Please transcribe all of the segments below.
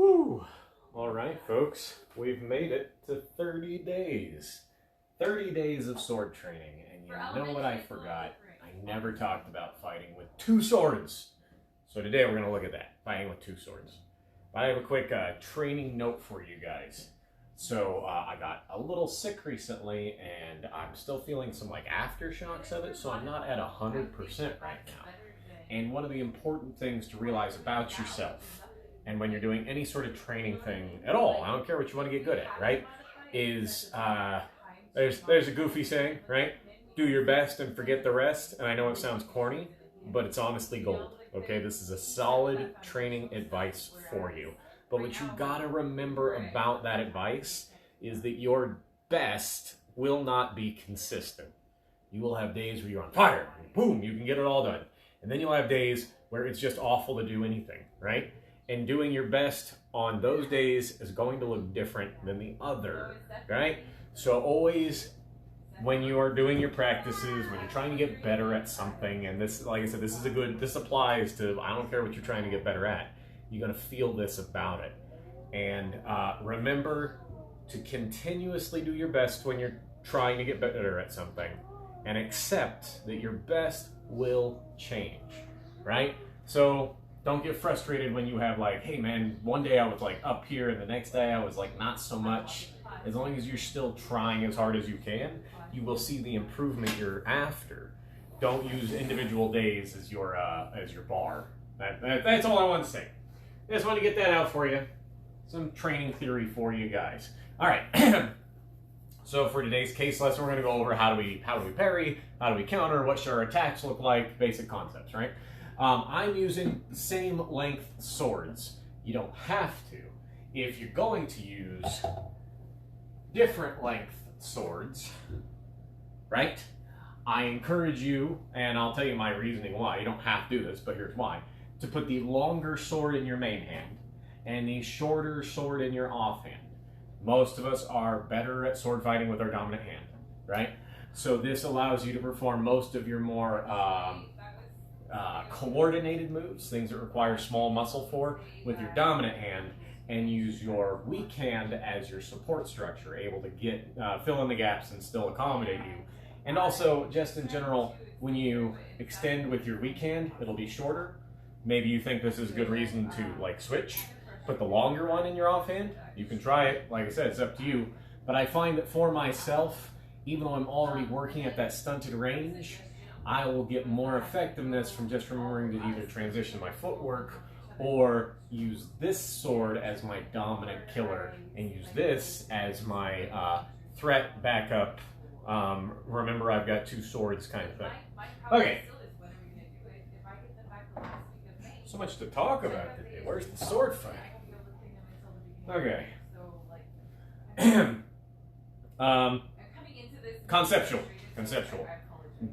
Whew. All right, folks, we've made it to 30 days. 30 days of sword training. And you know what I forgot? I never talked about fighting with two swords. So today we're going to look at that, fighting with two swords. But I have a quick training note for you guys. So I got a little sick recently, and I'm still feeling some aftershocks of it, so I'm not at 100% right now. And one of the important things to realize about yourself, and when you're doing any sort of training thing at all, I don't care what you want to get good at, right, is there's a goofy saying, right? Do your best and forget the rest. And I know it sounds corny, but it's honestly gold. Okay, this is a solid training advice for you. But what you gotta remember about that advice is that your best will not be consistent. You will have days where you're on fire, and boom, you can get it all done. And then you'll have days where it's just awful to do anything, right? And doing your best on those days is going to look different than the other, right? So always, when you are doing your practices, when you're trying to get better at something, and this, like I said, this applies to, I don't care what you're trying to get better at, you're going to feel this about it. And remember to continuously do your best when you're trying to get better at something, and accept that your best will change, right? So don't get frustrated when you have hey man, one day I was up here and the next day I was not so much. As long as you're still trying as hard as you can, you will see the improvement you're after. Don't use individual days as your bar. That's all I want to say. I just want to get that out for you. Some training theory for you guys. All right. So for today's case lesson, we're going to go over how do we parry, how do we counter, what should our attacks look like, basic concepts, right? I'm using the same length swords. You don't have to. If you're going to use different length swords, right? I encourage you, and I'll tell you my reasoning why. You don't have to do this, but here's why. To put the longer sword in your main hand and the shorter sword in your offhand. Most of us are better at sword fighting with our dominant hand, right? So this allows you to perform most of your more coordinated moves, things that require small muscle for, with your dominant hand, and use your weak hand as your support structure, able to get fill in the gaps and still accommodate you. And also, just in general, when you extend with your weak hand, it'll be shorter. Maybe you think this is a good reason to switch. Put the longer one in your offhand. You can try it. Like I said, it's up to you. But I find that for myself, even though I'm already working at that stunted range, I will get more effectiveness from just remembering to either transition my footwork or use this sword as my dominant killer and use this as my threat backup. Remember, I've got two swords kind of thing. Okay. So much to talk about today. Where's the sword fight? Okay. Conceptual.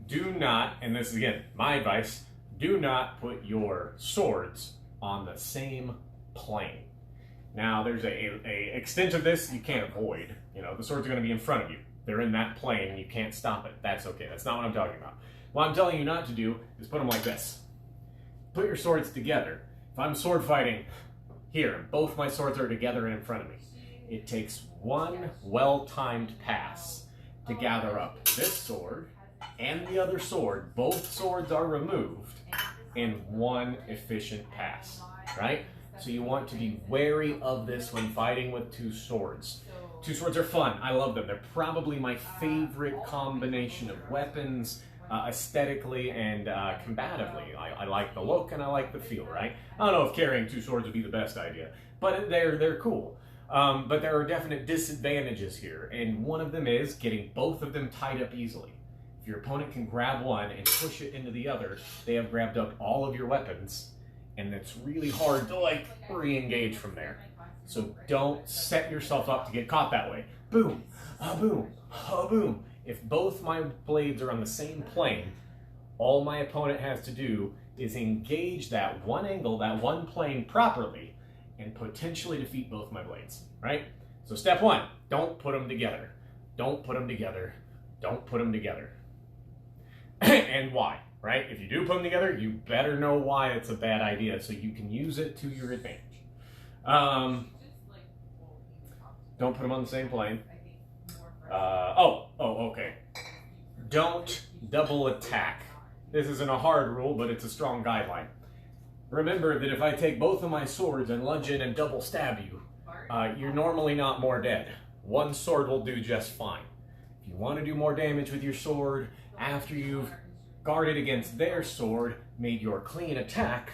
Do not, and this is again my advice, do not put your swords on the same plane. Now there's a extent of this you can't avoid. The swords are going to be in front of you. They're in that plane and you can't stop it. That's okay. That's not what I'm talking about. What I'm telling you not to do is put them like this. Put your swords together. If I'm sword fighting here, and both my swords are together and in front of me, it takes one well-timed pass to gather up this sword and the other sword. Both swords are removed in one efficient pass, right? So you want to be wary of this when fighting with two swords. Two swords are fun. I love them. They're probably my favorite combination of weapons, aesthetically and combatively. I like the look and I like the feel, right? I don't know if carrying two swords would be the best idea, but they're cool. But there are definite disadvantages here, and one of them is getting both of them tied up easily. If your opponent can grab one and push it into the other, they have grabbed up all of your weapons, and it's really hard to re-engage from there. So don't set yourself up to get caught that way. Boom, boom, boom. If both my blades are on the same plane, all my opponent has to do is engage that one angle, that one plane properly, and potentially defeat both my blades, right? So step one, don't put them together. Don't put them together. Don't put them together. And why, right? If you do put them together, you better know why it's a bad idea so you can use it to your advantage. Don't put them on the same plane. Okay. Don't double attack. This isn't a hard rule, but it's a strong guideline. Remember that if I take both of my swords and lunge in and double stab you, you're normally not more dead. One sword will do just fine. If you want to do more damage with your sword, after you've guarded against their sword, made your clean attack,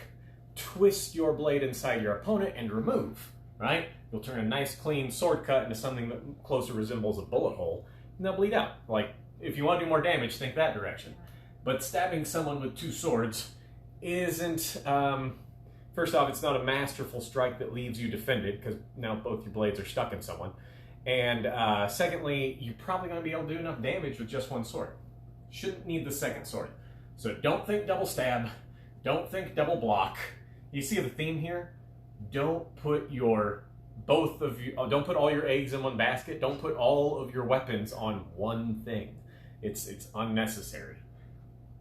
twist your blade inside your opponent and remove, right? You'll turn a nice clean sword cut into something that closer resembles a bullet hole, and they'll bleed out. Like, if you want to do more damage, think that direction. But stabbing someone with two swords isn't, first off, it's not a masterful strike that leaves you defended, because now both your blades are stuck in someone. And secondly, you're probably going to be able to do enough damage with just one sword. Shouldn't need the second sword. So don't think double stab, don't think double block. You see the theme here? Don't put don't put all your eggs in one basket. Don't put all of your weapons on one thing. It's unnecessary.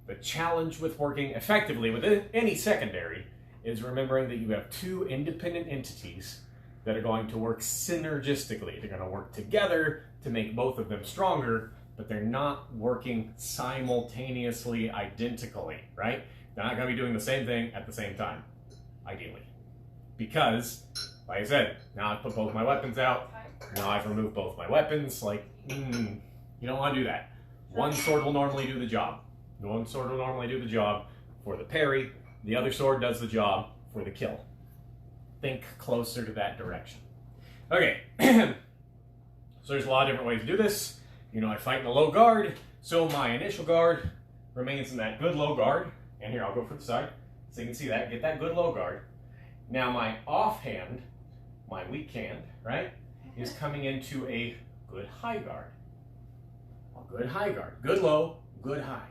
The challenge with working effectively with any secondary is remembering that you have two independent entities that are going to work synergistically. They're going to work together to make both of them stronger, but they're not working simultaneously identically, right? They're not going to be doing the same thing at the same time, ideally. Because, like I said, now I've put both my weapons out, now I've removed both my weapons, like, you don't want to do that. One sword will normally do the job. One sword will normally do the job for the parry, the other sword does the job for the kill. Think closer to that direction. Okay, so there's a lot of different ways to do this. You know, I fight in a low guard, so my initial guard remains in that good low guard. And here, I'll go for the side, so you can see that, get that good low guard. Now my offhand, my weak hand, right, is coming into a good high guard. A good high guard, good low, good high.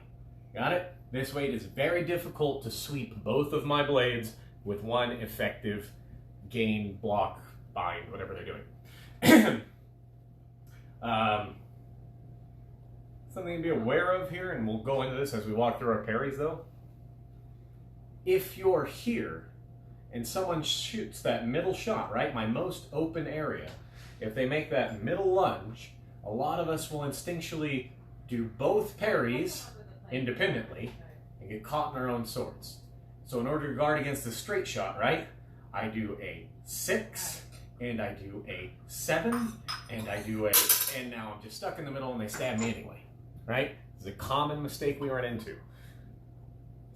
Got it? This way it is very difficult to sweep both of my blades with one effective gain, block, bind, whatever they're doing. Something to be aware of here, and we'll go into this as we walk through our parries though. If you're here and someone shoots that middle shot, right, my most open area, if they make that middle lunge, a lot of us will instinctually do both parries independently and get caught in our own swords. So in order to guard against a straight shot, right, I do a 6, and I do a 7, and I do a, and now I'm just stuck in the middle and they stab me anyway, right? This is a common mistake we run into.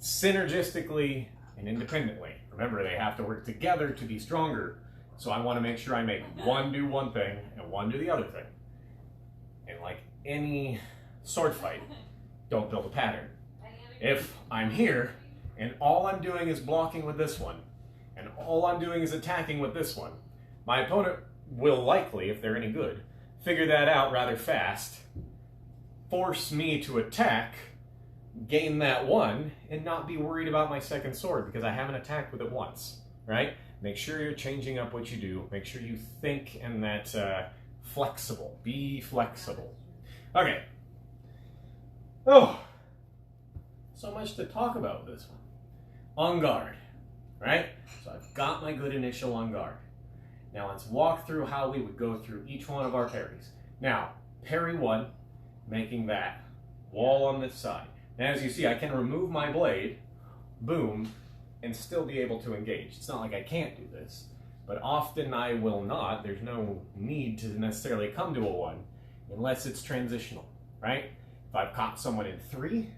Synergistically and independently. Remember, they have to work together to be stronger, so I want to make sure I make one do one thing and one do the other thing. And like any sword fight, don't build a pattern. If I'm here and all I'm doing is blocking with this one, and all I'm doing is attacking with this one, my opponent will likely, if they're any good, figure that out rather fast, force me to attack, gain that one, and not be worried about my second sword because I haven't attacked with it once, right? Make sure you're changing up what you do. Make sure you think in that flexible. Be flexible. Okay. Oh, so much to talk about with this one. On guard, right? So I've got my good initial on guard. Now let's walk through how we would go through each one of our parries. Now, parry 1, making that wall on this side. Now as you see, I can remove my blade, boom, and still be able to engage. It's not like I can't do this, but often I will not. There's no need to necessarily come to a 1 unless it's transitional, right? If I've caught someone in 3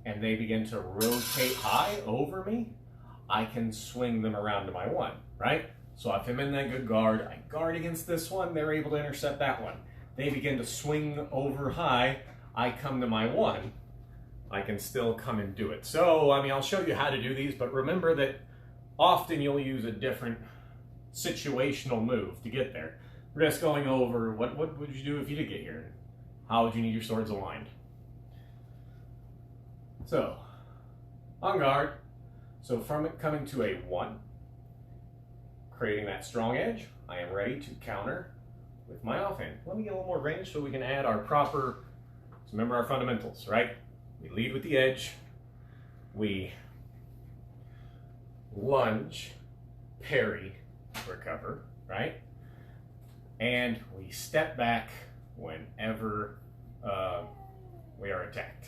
and they begin to rotate high over me, I can swing them around to my 1, right? So if I'm in that good guard, I guard against this one, they're able to intercept that one. They begin to swing over high, I come to my 1, I can still come and do it. So, I mean, I'll show you how to do these, but remember that often you'll use a different situational move to get there. We're just going over what would you do if you did get here? How would you need your swords aligned? So, on guard, so from it coming to a 1, creating that strong edge, I am ready to counter with my offhand. Let me get a little more range so we can add our proper, so remember our fundamentals, right? We lead with the edge, we lunge, parry, recover, right? And we step back whenever we are attacked.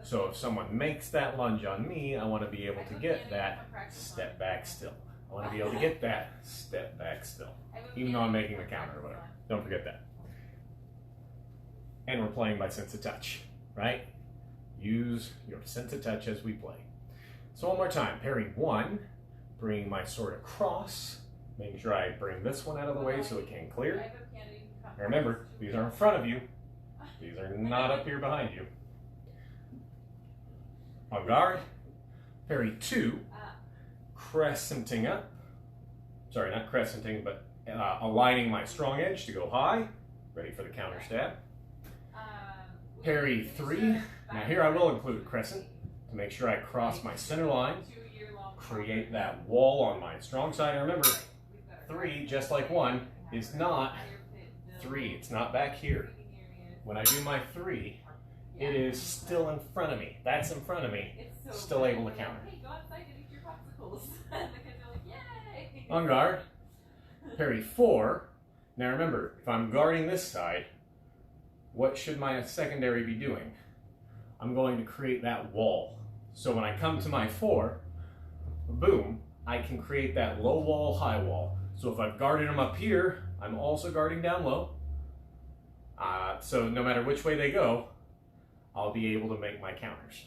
So if someone makes that lunge on me, I want to be able to get that step back still. I want to be able to get that step back still, even though I'm making the counter or whatever. Don't forget that. And we're playing by sense of touch, right? Use your sense of touch as we play. So one more time, parry 1, bring my sword across, making sure I bring this one out of the way so it can clear. And remember, these are in front of you. These are not up here behind you. On guard, parry 2, crescenting up. Sorry, not crescenting, but aligning my strong edge to go high. Ready for the counter stab. Parry 3. Now here I will include a crescent to make sure I cross my center line, create that wall on my strong side. And remember, 3, just like 1, is not 3. It's not back here. When I do my 3, it is still in front of me. That's in front of me. Still able to counter. On guard, parry 4. Now remember, if I'm guarding this side, what should my secondary be doing? I'm going to create that wall. So when I come to my 4, boom, I can create that low wall, high wall. So if I've guarded them up here, I'm also guarding down low. So no matter which way they go, I'll be able to make my counters.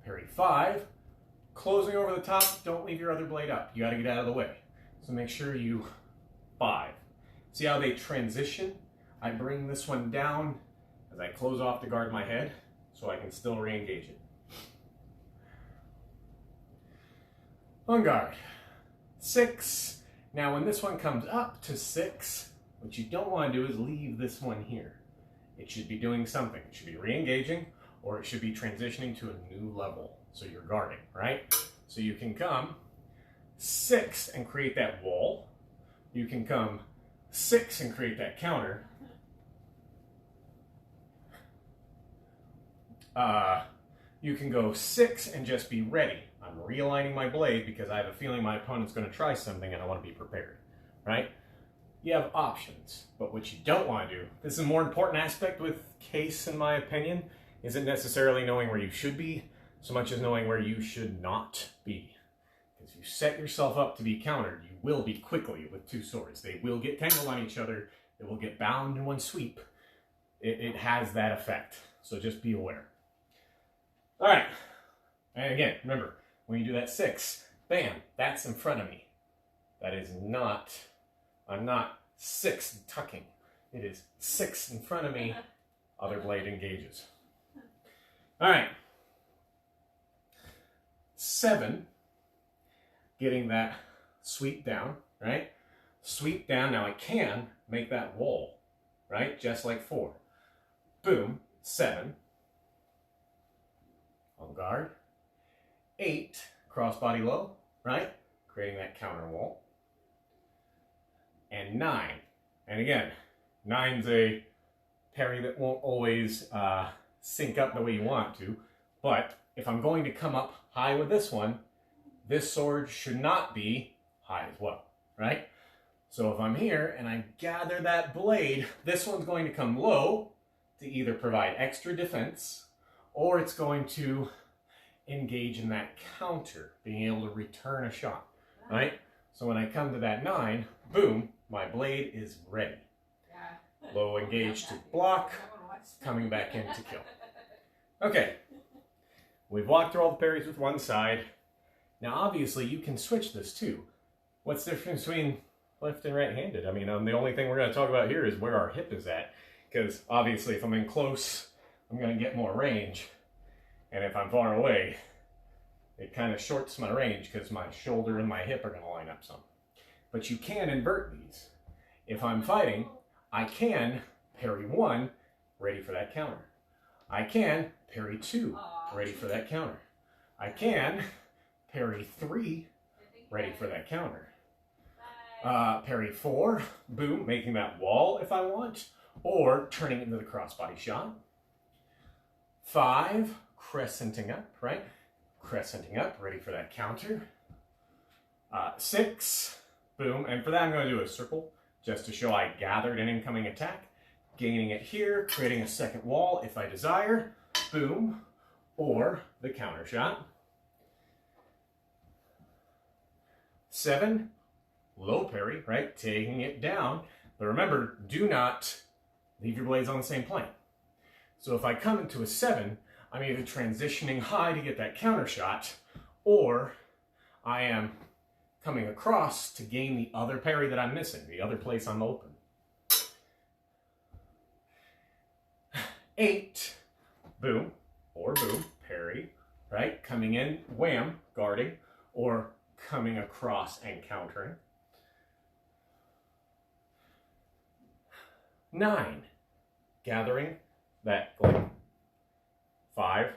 Parry 5. Closing over the top, don't leave your other blade up. You got to get out of the way. So make sure you 5. See how they transition? I bring this one down as I close off to guard my head so I can still re-engage it. On guard. 6. Now when this one comes up to 6, what you don't want to do is leave this one here. It should be doing something. It should be re-engaging, or it should be transitioning to a new level. So you're guarding, right? So you can come 6 and create that wall. You can come 6 and create that counter. You can go 6 and just be ready. I'm realigning my blade because I have a feeling my opponent's going to try something and I want to be prepared, right? You have options, but what you don't want to do, this is a more important aspect with case in my opinion, isn't necessarily knowing where you should be so much as knowing where you should not be. Because if you set yourself up to be countered, you will be quickly with 2 swords. They will get tangled on each other. They will get bound in one sweep. It has that effect. So just be aware. All right. And again, remember, when you do that 6, bam, that's in front of me. That is not, I'm not 6 tucking. It is 6 in front of me. Other blade engages. All right. 7, getting that sweep down, right? Sweep down, now I can make that wall, right? Just like 4. Boom, 7. On guard. 8, crossbody low, right? Creating that counter wall. And 9. And again, 9's a parry that won't always sync up the way you want to, but if I'm going to come up high with this one, this sword should not be high as well, right? So if I'm here and I gather that blade, this one's going to come low to either provide extra defense or it's going to engage in that counter, being able to return a shot, right? So when I come to that 9, boom, my blade is ready. Low engage to block, coming back in to kill. Okay, we've walked through all the parries with one side. Now obviously you can switch this too. What's the difference between left and right-handed? I mean, the only thing we're going to talk about here is where our hip is at. Because obviously if I'm in close, I'm going to get more range. And if I'm far away, it kind of shorts my range because my shoulder and my hip are going to line up some. But you can invert these. If I'm fighting, I can parry 1, ready for that counter. I can parry 2, ready for that counter. I can parry 3, ready for that counter. Parry 4, boom, making that wall if I want, or turning into the crossbody shot. 5, crescenting up, right? crescenting up, ready for that counter. 6, boom, and for that I'm going to do a circle, just to show I gathered an incoming attack, gaining it here, creating a second wall if I desire, boom, or the counter shot. 7, low parry, right, taking it down, but remember, do not leave your blades on the same plane. So if I come into a 7, I'm either transitioning high to get that counter shot, or I am coming across to gain the other parry that I'm missing, the other place I'm open. 8, boom, or boom, parry, right? Coming in, wham, guarding, or coming across and countering. 9, gathering that, like, 5,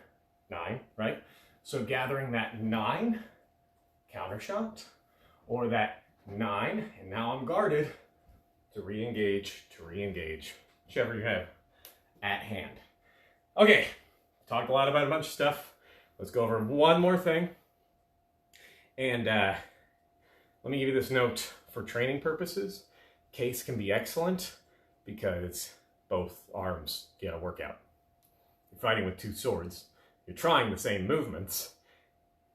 9, right? So gathering that 9, counter shot, or that 9, and now I'm guarded to re-engage, whichever you have at hand. Okay, talked a lot about a bunch of stuff. Let's go over one more thing. And let me give you this note for training purposes. Case can be excellent because both arms get a workout. You're fighting with 2 swords. You're trying the same movements.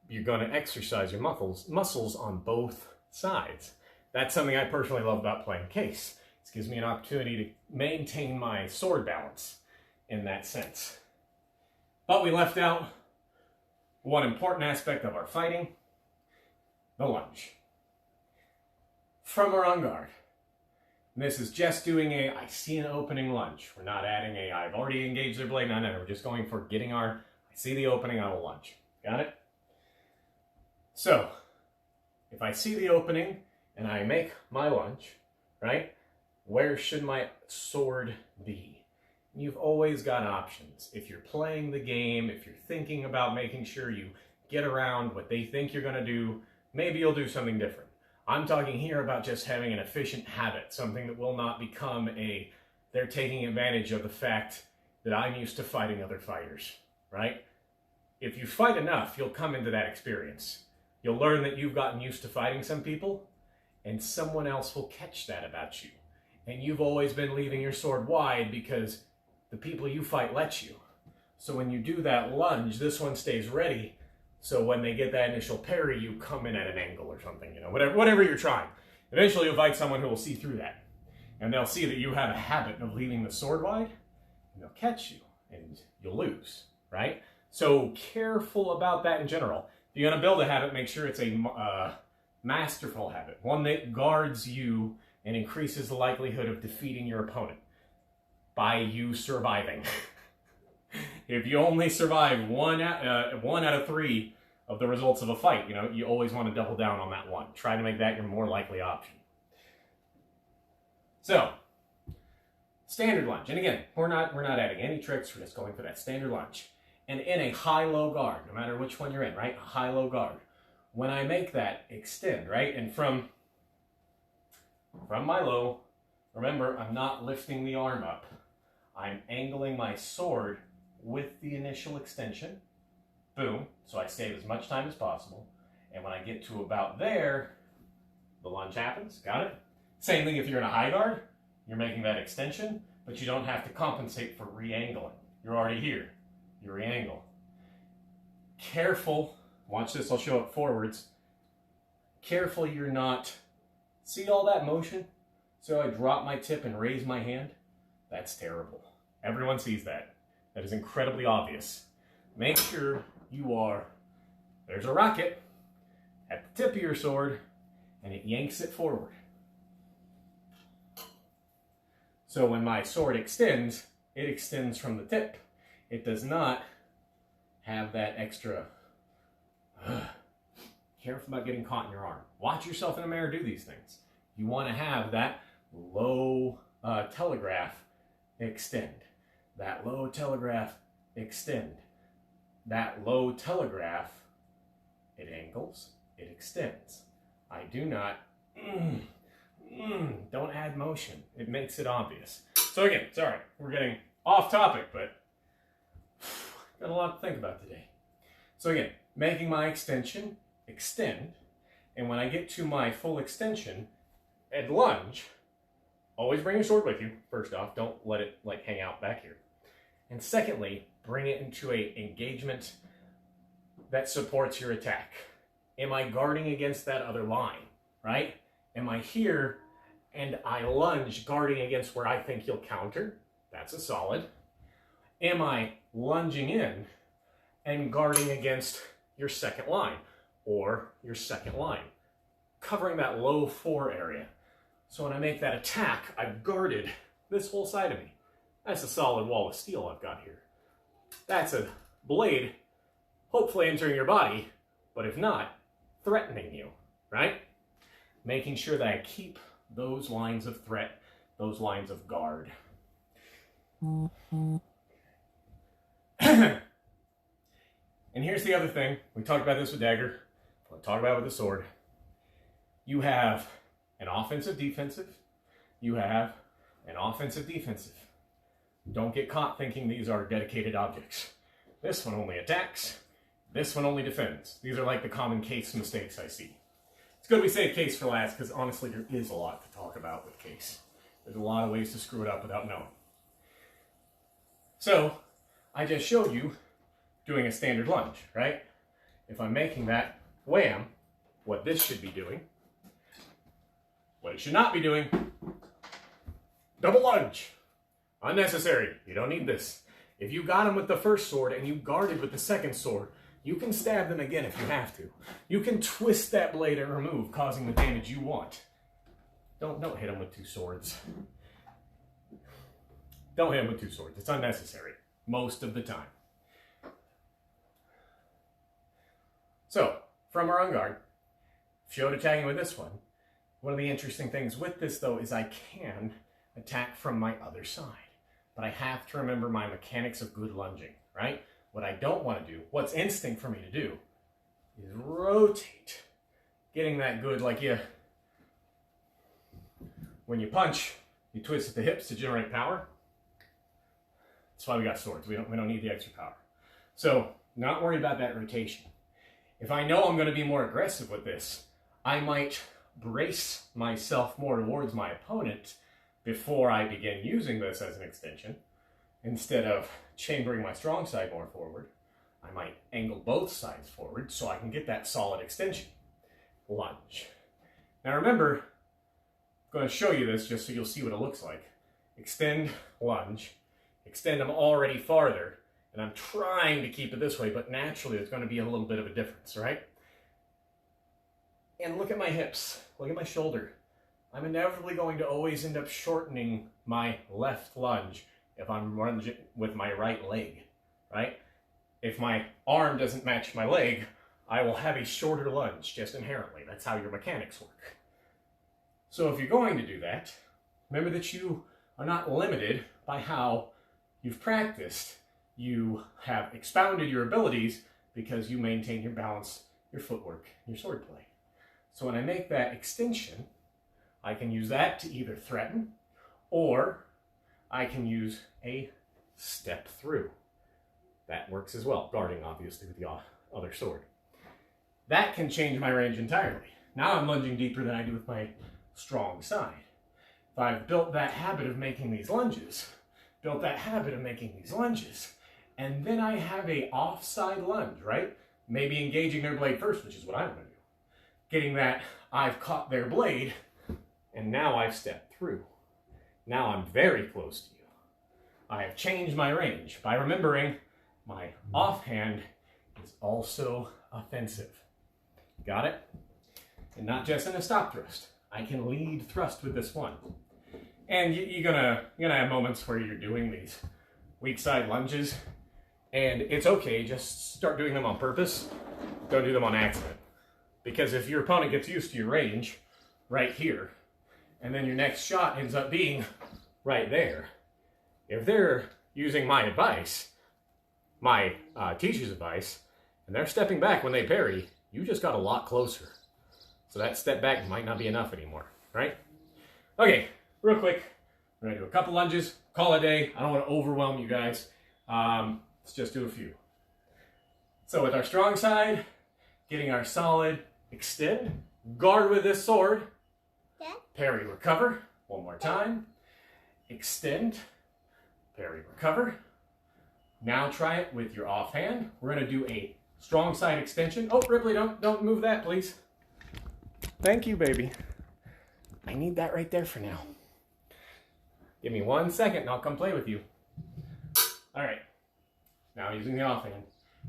You're going to exercise your muscles on both sides. That's something I personally love about playing case. It gives me an opportunity to maintain my sword balance in that sense. But we left out one important aspect of our fighting, the lunge. From or on guard. And this is just doing I see an opening lunge. We're not adding I've already engaged their blade. No, we're just going for getting I see the opening, I will lunge. Got it? So, if I see the opening and I make my lunge, right, where should my sword be? You've always got options. If you're playing the game, if you're thinking about making sure you get around what they think you're going to do, maybe you'll do something different. I'm talking here about just having an efficient habit, something that will not become they're taking advantage of the fact that I'm used to fighting other fighters, right? If you fight enough, you'll come into that experience. You'll learn that you've gotten used to fighting some people, and someone else will catch that about you. And you've always been leaving your sword wide because the people you fight let you. So when you do that lunge, this one stays ready. So when they get that initial parry, you come in at an angle or something, whatever you're trying. Eventually you'll fight someone who will see through that. And they'll see that you have a habit of leaving the sword wide, and they'll catch you, and you'll lose, right? So careful about that in general. If you're going to build a habit, make sure it's a masterful habit, one that guards you and increases the likelihood of defeating your opponent by you surviving. If you only survive one out of 3 of the results of a fight, you always want to double down on that one. Try to make that your more likely option. So, standard lunge. And again, we're not adding any tricks. We're just going for that standard lunge. And in a high-low guard, no matter which one you're in, right? A high-low guard. When I make that extend, right? And from my low, remember, I'm not lifting the arm up. I'm angling my sword with the initial extension. Boom. So I save as much time as possible. And when I get to about there, the lunge happens. Got it? Same thing if you're in a high guard. You're making that extension, but you don't have to compensate for re-angling. You're already here. You re-angle. Careful. Watch this. I'll show it forwards. Careful you're not... See all that motion? So I drop my tip and raise my hand? That's terrible. Everyone sees that. That is incredibly obvious. Make sure you are... There's a rocket at the tip of your sword, and it yanks it forward. So when my sword extends, it extends from the tip. It does not have that extra... Careful about getting caught in your arm. Watch yourself in the mirror do these things. You want to have that low telegraph extend. That low telegraph extend. That low telegraph, it angles, it extends. I do not, don't add motion. It makes it obvious. So again, sorry, we're getting off topic, but got a lot to think about today. So again, making my extension, extend, and when I get to my full extension and lunge, always bring your sword with you, first off. Don't let it like hang out back here. And secondly, bring it into a engagement that supports your attack. Am I guarding against that other line, right? Am I here and I lunge guarding against where I think you'll counter? That's a solid. Am I lunging in and guarding against your second line or your second line, covering that low 4 area? So when I make that attack, I've guarded this whole side of me. That's a solid wall of steel I've got here. That's a blade, hopefully entering your body, but if not, threatening you, right? Making sure that I keep those lines of threat, those lines of guard. And here's the other thing. We talked about this with dagger. We'll talk about it with the sword. You have an offensive, defensive. You have an offensive, defensive. Don't get caught thinking these are dedicated objects. This one only attacks. This one only defends. These are like the common case mistakes I see. It's good we save case for last because honestly there is a lot to talk about with case. There's a lot of ways to screw it up without knowing. So I just showed you doing a standard lunge, right? If I'm making that wham, what this should be doing, what it should not be doing, double lunge. Unnecessary. You don't need this. If you got him with the first sword and you guarded with the second sword, you can stab them again if you have to. You can twist that blade and remove, causing the damage you want. Don't hit them with 2 swords. Don't hit them with 2 swords. It's unnecessary most of the time. So, from our unguard, showed attacking with this one. One of the interesting things with this, though, is I can attack from my other side. But I have to remember my mechanics of good lunging, right? What I don't want to do, what's instinct for me to do, is rotate. Getting that good, like when you punch, you twist at the hips to generate power. That's why we got swords. We don't need the extra power. So, not worry about that rotation. If I know I'm going to be more aggressive with this, I might brace myself more towards my opponent before I begin using this as an extension. Instead of chambering my strong side more forward, I might angle both sides forward so I can get that solid extension. Lunge. Now remember, I'm going to show you this just so you'll see what it looks like. Extend, lunge. Extend them already farther. And I'm trying to keep it this way, but naturally there's going to be a little bit of a difference, right? And look at my hips. Look at my shoulder. I'm inevitably going to always end up shortening my left lunge if I'm lunging with my right leg, right? If my arm doesn't match my leg, I will have a shorter lunge just inherently. That's how your mechanics work. So if you're going to do that, remember that you are not limited by how you've practiced. You have expounded your abilities because you maintain your balance, your footwork, your swordplay. So when I make that extension, I can use that to either threaten or I can use a step through. That works as well, guarding obviously with the other sword. That can change my range entirely. Now I'm lunging deeper than I do with my strong side. If I've built that habit of making these lunges, and then I have a offside lunge, right? Maybe engaging their blade first, which is what I want to do. Getting that, I've caught their blade, and now I've stepped through. Now I'm very close to you. I have changed my range by remembering my offhand is also offensive. Got it? And not just in a stop thrust. I can lead thrust with this one. And you're gonna have moments where you're doing these weak side lunges, and it's okay, just start doing them on purpose. Don't do them on accident. Because if your opponent gets used to your range right here, and then your next shot ends up being right there, if they're using my advice, my teacher's advice, and they're stepping back when they parry, you just got a lot closer. So that step back might not be enough anymore, right? Okay, real quick, we're gonna do a couple lunges, call it a day. I don't want to overwhelm you guys. Let's just do a few. So with our strong side, getting our solid extend, guard with this sword, parry, recover, one more time, extend, parry, recover. Now try it with your offhand. We're gonna do a strong side extension. Oh, Ripley, don't move that, please. Thank you, baby. I need that right there for now. Give me 1 second and I'll come play with you. All right, now using the offhand,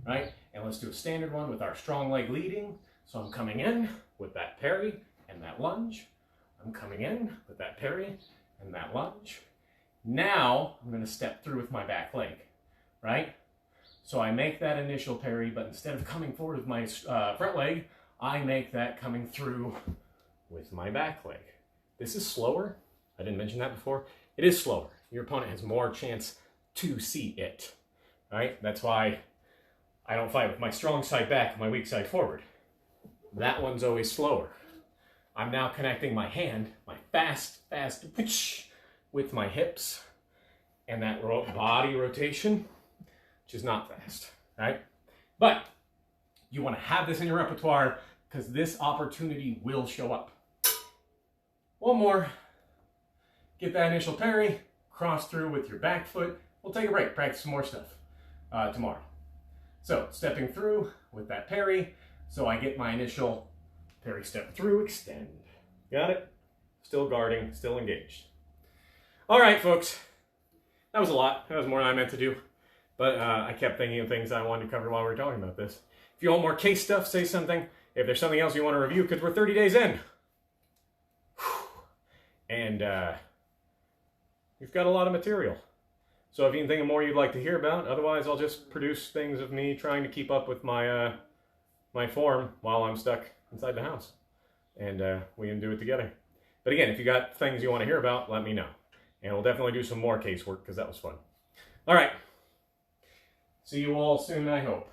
right? And let's do a standard one with our strong leg leading. So I'm coming in with that parry and that lunge. I'm coming in with that parry and that lunge. Now I'm gonna step through with my back leg, right? So I make that initial parry, but instead of coming forward with my front leg, I make that coming through with my back leg. This is slower. I didn't mention that before. It is slower. Your opponent has more chance to see it, right? That's why I don't fight with my strong side back, my weak side forward. That one's always slower. I'm now connecting my hand, my fast, with my hips, and that body rotation, which is not fast, right? But you want to have this in your repertoire because this opportunity will show up. One more. Get that initial parry, cross through with your back foot. We'll take a break, practice some more stuff tomorrow. So stepping through with that parry, so I get my initial parry step through, extend. Got it? Still guarding, still engaged. All right, folks. That was a lot. That was more than I meant to do. But I kept thinking of things I wanted to cover while we were talking about this. If you want more case stuff, say something. If there's something else you want to review, because we're 30 days in. And we've got a lot of material. So if you can think of more you'd like to hear about, otherwise I'll just produce things of me trying to keep up with my my form while I'm stuck inside the house. And we can do it together. But again, if you got things you want to hear about, let me know. And we'll definitely do some more casework because that was fun. All right. See you all soon, I hope.